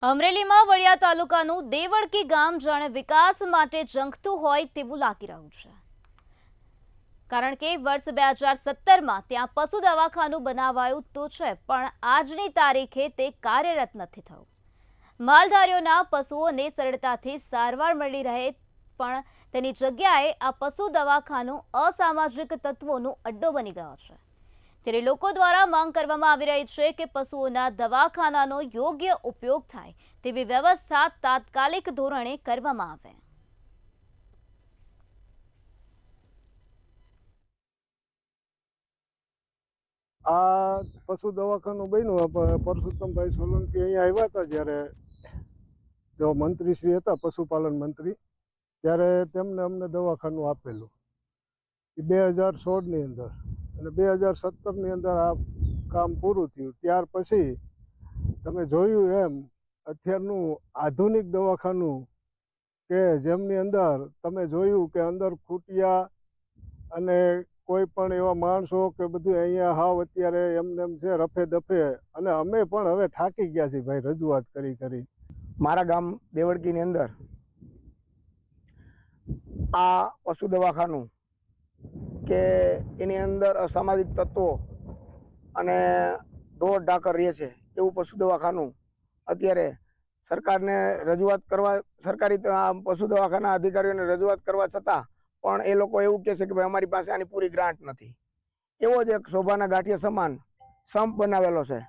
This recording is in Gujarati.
અમરેલીમાં વડિયા તાલુકાનું દેવળકી ગામ જાણે વિકાસ માટે ઝંખતું હોય તેવું લાગી રહ્યું છે, કારણ કે વર્ષ 2017માં ત્યાં પશુ દવાખાનું બનાવાયું તો છે, પણ આજની તારીખે તે કાર્યરત નથી થયું। માલધારીઓના પશુઓને સરળતાથી સારવાર મળી રહે, પણ તેની જગ્યાએ આ પશુ દવાખાનું અસામાજિક તત્વોનો અડ્ડો બની ગયો છે। ત્યારે લોકો દ્વારા માંગ કરવામાં આવી રહી છે કે પશુઓના દવાખાનાનો યોગ્ય ઉપયોગ થાય તેવી વ્યવસ્થા તાત્કાલિક ધોરણે કરવામાં આવે। આ પશુ દવાખાનું બન્યું પરસોત્તમભાઈ સોલંકી અહીંયા આવ્યા હતા જ્યારે તેઓ મંત્રીશ્રી હતા, પશુપાલન મંત્રી, ત્યારે તેમને અમને દવાખાનું આપેલું એ 2016ની અંદર, અને 2017ની અંદર આ કામ પૂરું થયું। ત્યાર પછી તમે જોયું એમ અત્યારનું આધુનિક દવાખાનું કે જેમની અંદર તમે જોયું કે અંદર ખૂટિયા અને કોઈ પણ એવા માણસો કે બધું અહીંયા હાવ અત્યારે એમને એમ છે રફે દફે, અને અમે પણ હવે થાકી ગયા છીએ ભાઈ રજૂઆત કરી કરી। મારા ગામ દેવળકીની અંદર આ પશુ દવાખાનું કે એની અંદર અસામાજિક તત્વો અને ઢોર ઢાકર રહે છે એવું પશુ દવાખાનું અત્યારે સરકારને રજૂઆત કરવા, સરકારી પશુ દવાખાના અધિકારીઓને રજૂઆત કરવા છતાં પણ એ લોકો એવું કહે છે કે ભાઈ અમારી પાસે આની પૂરી ગ્રાન્ટ નથી। એવો જ એક શોભાના ગાંઠિયા સમાન સંપ બનાવેલો છે